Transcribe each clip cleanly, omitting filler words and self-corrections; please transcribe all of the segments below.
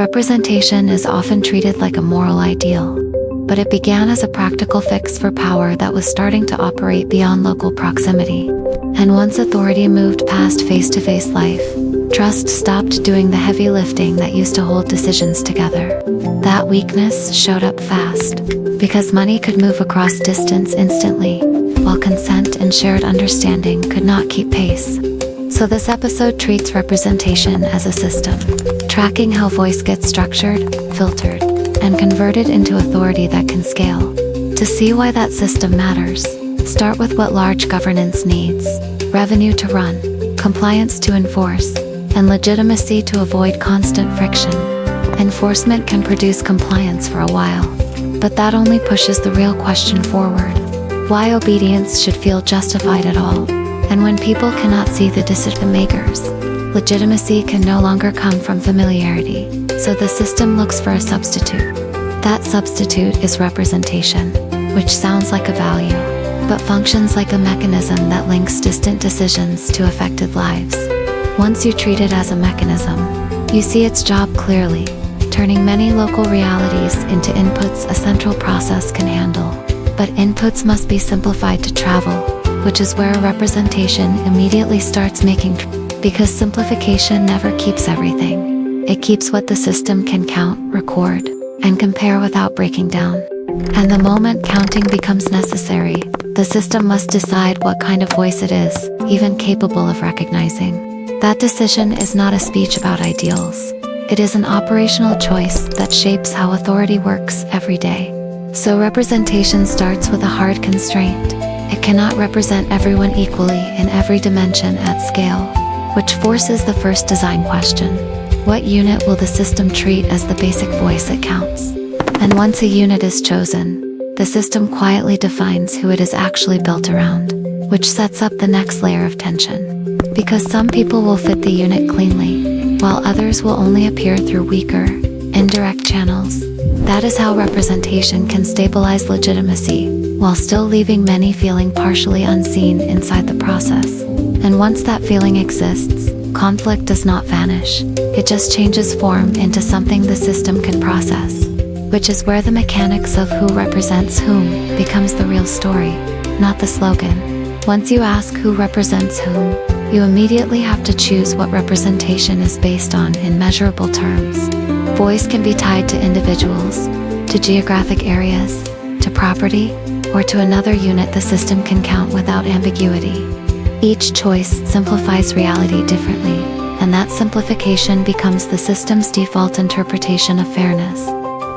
Representation is often treated like a moral ideal, but it began as a practical fix for power that was starting to operate beyond local proximity. And once authority moved past face-to-face life, trust stopped doing the heavy lifting that used to hold decisions together. That weakness showed up fast, because money could move across distance instantly, while consent and shared understanding could not keep pace. So this episode treats representation as a system, tracking how voice gets structured, filtered, and converted into authority that can scale. To see why that system matters, start with what large governance needs: revenue to run, compliance to enforce, and legitimacy to avoid constant friction. Enforcement can produce compliance for a while, but that only pushes the real question forward: why obedience should feel justified at all. And when people cannot see the decision makers, legitimacy can no longer come from familiarity, so the system looks for a substitute. That substitute is representation, which sounds like a value, but functions like a mechanism that links distant decisions to affected lives. Once you treat it as a mechanism, you see its job clearly, turning many local realities into inputs a central process can handle. But inputs must be simplified to travel, which is where representation immediately starts making because simplification never keeps everything. It keeps what the system can count, record, and compare without breaking down. And the moment counting becomes necessary, the system must decide what kind of voice it is, even capable of recognizing. That decision is not a speech about ideals. It is an operational choice that shapes how authority works every day. So representation starts with a hard constraint. It cannot represent everyone equally in every dimension at scale, which forces the first design question: what unit will the system treat as the basic voice it counts? And once a unit is chosen, the system quietly defines who it is actually built around, which sets up the next layer of tension. Because some people will fit the unit cleanly, while others will only appear through weaker, indirect channels. That is how representation can stabilize legitimacy, while still leaving many feeling partially unseen inside the process. And once that feeling exists, conflict does not vanish. It just changes form into something the system can process, which is where the mechanics of who represents whom becomes the real story, not the slogan. Once you ask who represents whom, you immediately have to choose what representation is based on in measurable terms. Voice can be tied to individuals, to geographic areas, to property, or to another unit the system can count without ambiguity. Each choice simplifies reality differently, and that simplification becomes the system's default interpretation of fairness.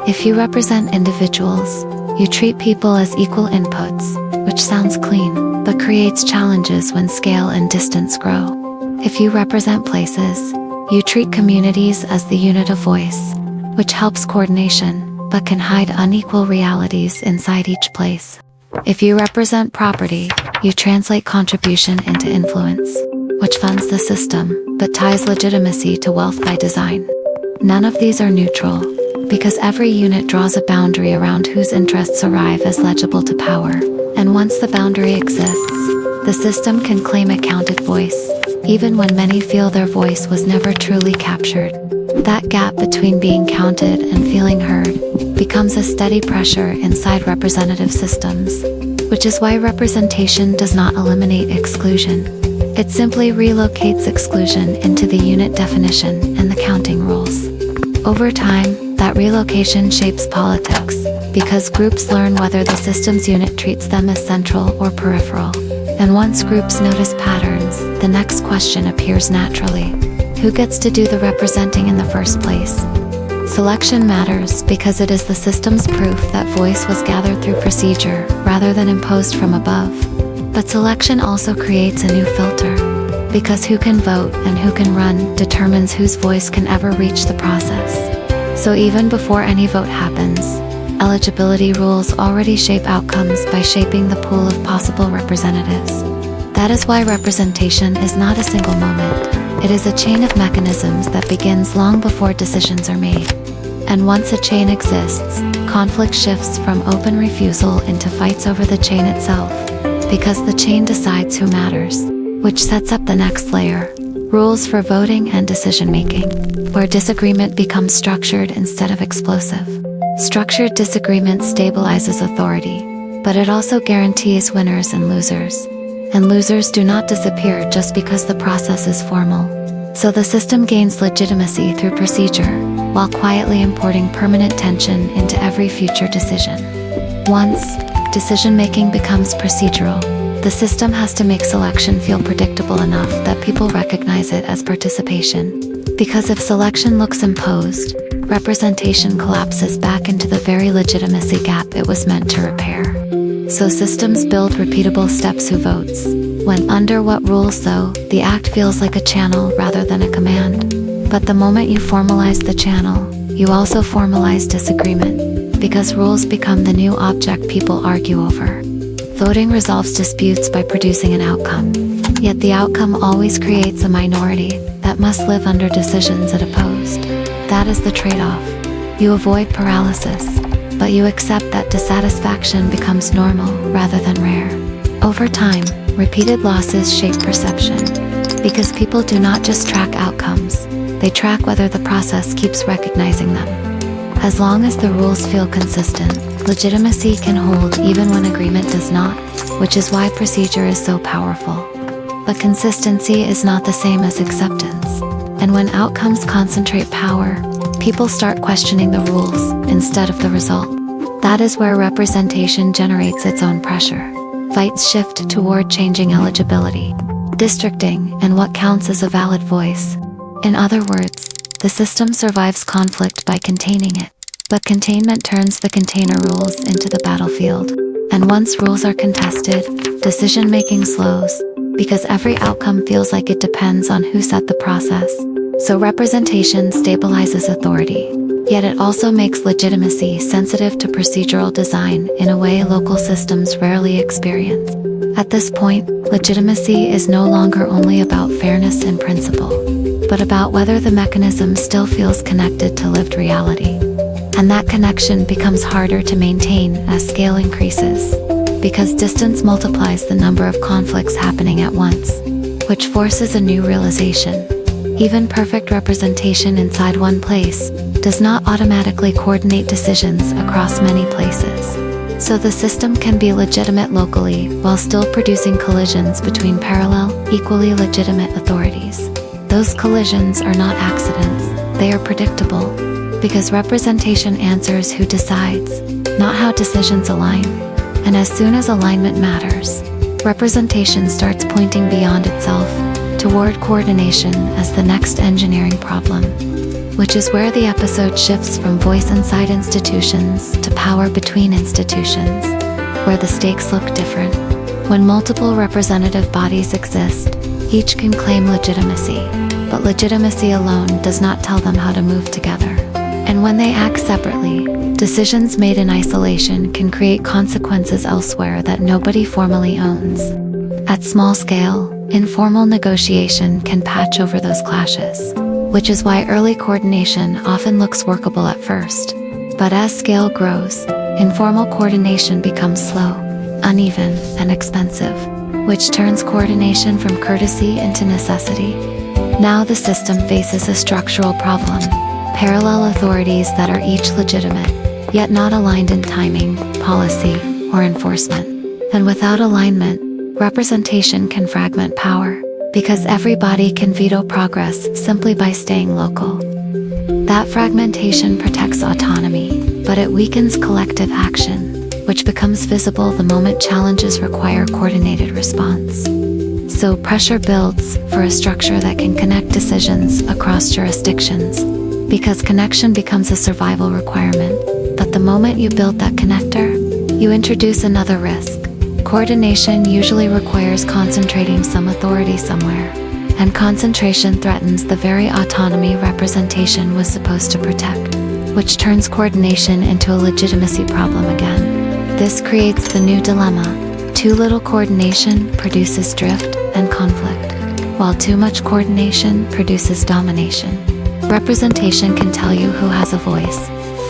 If you represent individuals, you treat people as equal inputs, which sounds clean, but creates challenges when scale and distance grow. If you represent places, you treat communities as the unit of voice, which helps coordination, but can hide unequal realities inside each place. If you represent property, you translate contribution into influence, which funds the system, but ties legitimacy to wealth by design. None of these are neutral, because every unit draws a boundary around whose interests arrive as legible to power. And once the boundary exists, the system can claim a counted voice, even when many feel their voice was never truly captured. That gap between being counted and feeling heard becomes a steady pressure inside representative systems, which is why representation does not eliminate exclusion. It simply relocates exclusion into the unit definition and the counting rules. Over time, that relocation shapes politics, because groups learn whether the system's unit treats them as central or peripheral. And once groups notice patterns, the next question appears naturally: who gets to do the representing in the first place? Selection matters because it is the system's proof that voice was gathered through procedure rather than imposed from above. But selection also creates a new filter, because who can vote and who can run determines whose voice can ever reach the process. So even before any vote happens, eligibility rules already shape outcomes by shaping the pool of possible representatives. That is why representation is not a single moment. It is a chain of mechanisms that begins long before decisions are made. And once a chain exists, conflict shifts from open refusal into fights over the chain itself, because the chain decides who matters, which sets up the next layer: rules for voting and decision-making, where disagreement becomes structured instead of explosive. Structured disagreement stabilizes authority, but it also guarantees winners and losers. And losers do not disappear just because the process is formal. So the system gains legitimacy through procedure, while quietly importing permanent tension into every future decision. Once decision-making becomes procedural, the system has to make selection feel predictable enough that people recognize it as participation. Because if selection looks imposed, representation collapses back into the very legitimacy gap it was meant to repair. So systems build repeatable steps who votes. When under what rules though, the act feels like a channel rather than a command. But the moment you formalize the channel, you also formalize disagreement, because rules become the new object people argue over. Voting resolves disputes by producing an outcome. Yet the outcome always creates a minority that must live under decisions it opposed. That is the trade-off. You avoid paralysis, but you accept that dissatisfaction becomes normal rather than rare. Over time, repeated losses shape perception, because people do not just track outcomes, they track whether the process keeps recognizing them. As long as the rules feel consistent, legitimacy can hold even when agreement does not, which is why procedure is so powerful. But consistency is not the same as acceptance. And when outcomes concentrate power, people start questioning the rules instead of the result. That is where representation generates its own pressure. Fights shift toward changing eligibility, districting, and what counts as a valid voice. In other words, the system survives conflict by containing it. But containment turns the container rules into the battlefield. And once rules are contested, decision-making slows, because every outcome feels like it depends on who set the process. So representation stabilizes authority, yet it also makes legitimacy sensitive to procedural design in a way local systems rarely experience. At this point, legitimacy is no longer only about fairness in principle, but about whether the mechanism still feels connected to lived reality. And that connection becomes harder to maintain as scale increases, because distance multiplies the number of conflicts happening at once, which forces a new realization. Even perfect representation inside one place does not automatically coordinate decisions across many places. So the system can be legitimate locally while still producing collisions between parallel, equally legitimate authorities. Those collisions are not accidents, they are predictable, because representation answers who decides, not how decisions align. And as soon as alignment matters, representation starts pointing beyond itself toward coordination as the next engineering problem. Which is where the episode shifts from voice inside institutions to power between institutions, where the stakes look different. When multiple representative bodies exist, each can claim legitimacy, but legitimacy alone does not tell them how to move together. And when they act separately, decisions made in isolation can create consequences elsewhere that nobody formally owns. At small scale, informal negotiation can patch over those clashes, which is why early coordination often looks workable at first. But as scale grows, informal coordination becomes slow, uneven, and expensive, which turns coordination from courtesy into necessity. Now the system faces a structural problem: parallel authorities that are each legitimate, yet not aligned in timing, policy, or enforcement. And without alignment, representation can fragment power, because everybody can veto progress simply by staying local. That fragmentation protects autonomy, but it weakens collective action, which becomes visible the moment challenges require coordinated response. So pressure builds for a structure that can connect decisions across jurisdictions, because connection becomes a survival requirement. But the moment you build that connector, you introduce another risk. Coordination usually requires concentrating some authority somewhere, and concentration threatens the very autonomy representation was supposed to protect, which turns coordination into a legitimacy problem again. This creates the new dilemma: too little coordination produces drift and conflict, while too much coordination produces domination. Representation can tell you who has a voice,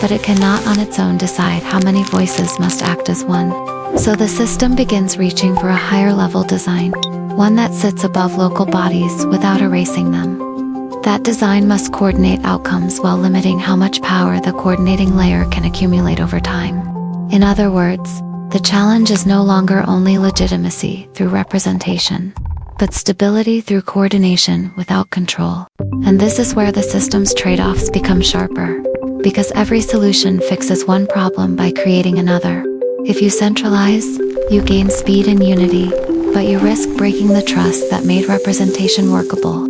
but it cannot on its own decide how many voices must act as one. So the system begins reaching for a higher level design, one that sits above local bodies without erasing them. That design must coordinate outcomes while limiting how much power the coordinating layer can accumulate over time. In other words, the challenge is no longer only legitimacy through representation, but stability through coordination without control. And this is where the system's trade-offs become sharper, because every solution fixes one problem by creating another. If you centralize, you gain speed and unity, but you risk breaking the trust that made representation workable.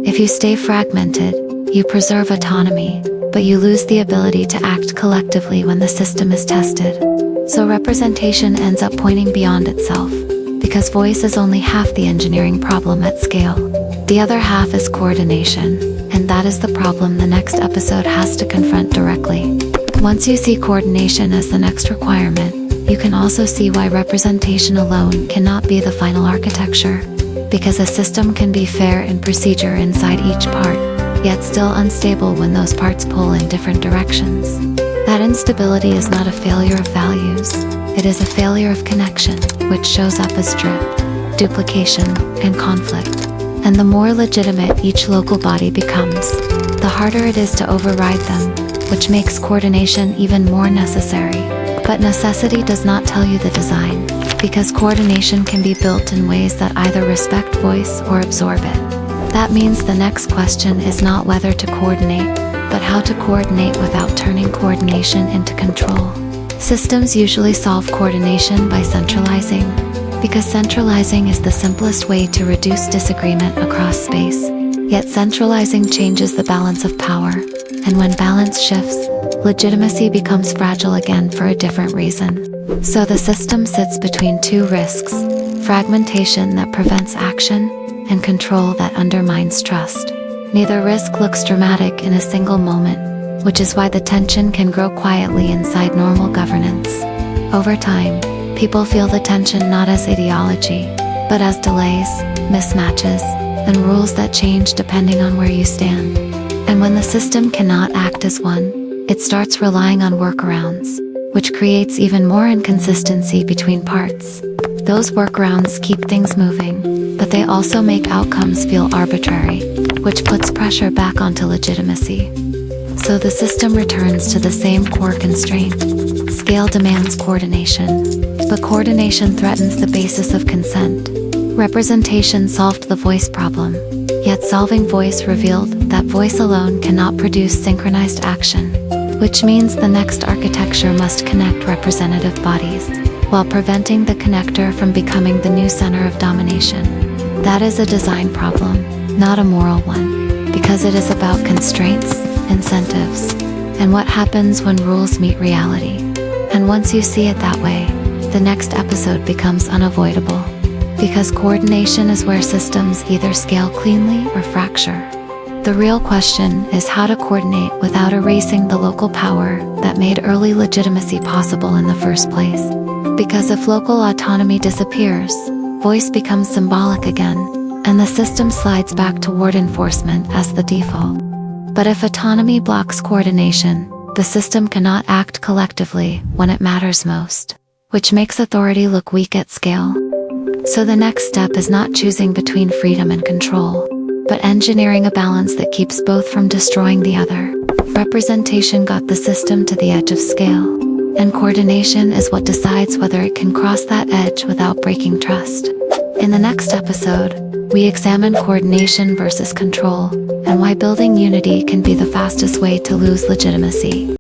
If you stay fragmented, you preserve autonomy, but you lose the ability to act collectively when the system is tested. So representation ends up pointing beyond itself, because voice is only half the engineering problem at scale. The other half is coordination, and that is the problem the next episode has to confront directly. Once you see coordination as the next requirement, you can also see why representation alone cannot be the final architecture, because a system can be fair in procedure inside each part, yet still unstable when those parts pull in different directions. That instability is not a failure of values, it is a failure of connection, which shows up as drift, duplication, and conflict. And the more legitimate each local body becomes, the harder it is to override them, which makes coordination even more necessary. But necessity does not tell you the design, because coordination can be built in ways that either respect voice or absorb it. That means the next question is not whether to coordinate, but how to coordinate without turning coordination into control. Systems usually solve coordination by centralizing, because centralizing is the simplest way to reduce disagreement across space. Yet centralizing changes the balance of power, and when balance shifts, legitimacy becomes fragile again for a different reason. So the system sits between two risks: fragmentation that prevents action, and control that undermines trust. Neither risk looks dramatic in a single moment, which is why the tension can grow quietly inside normal governance. Over time, people feel the tension not as ideology, but as delays, mismatches, and rules that change depending on where you stand. And when the system cannot act as one, it starts relying on workarounds, which creates even more inconsistency between parts. Those workarounds keep things moving, but they also make outcomes feel arbitrary, which puts pressure back onto legitimacy. So the system returns to the same core constraint. Scale demands coordination, but coordination threatens the basis of consent. Representation solved the voice problem, yet solving voice revealed that voice alone cannot produce synchronized action, which means the next architecture must connect representative bodies, while preventing the connector from becoming the new center of domination. That is a design problem, not a moral one, because it is about constraints, incentives, and what happens when rules meet reality. And once you see it that way, the next episode becomes unavoidable, because coordination is where systems either scale cleanly or fracture. The real question is how to coordinate without erasing the local power that made early legitimacy possible in the first place. Because if local autonomy disappears, voice becomes symbolic again, and the system slides back toward enforcement as the default. But if autonomy blocks coordination, the system cannot act collectively when it matters most, which makes authority look weak at scale. So the next step is not choosing between freedom and control, but engineering a balance that keeps both from destroying the other. Representation got the system to the edge of scale, and coordination is what decides whether it can cross that edge without breaking trust. In the next episode, we examine coordination versus control, and why building unity can be the fastest way to lose legitimacy.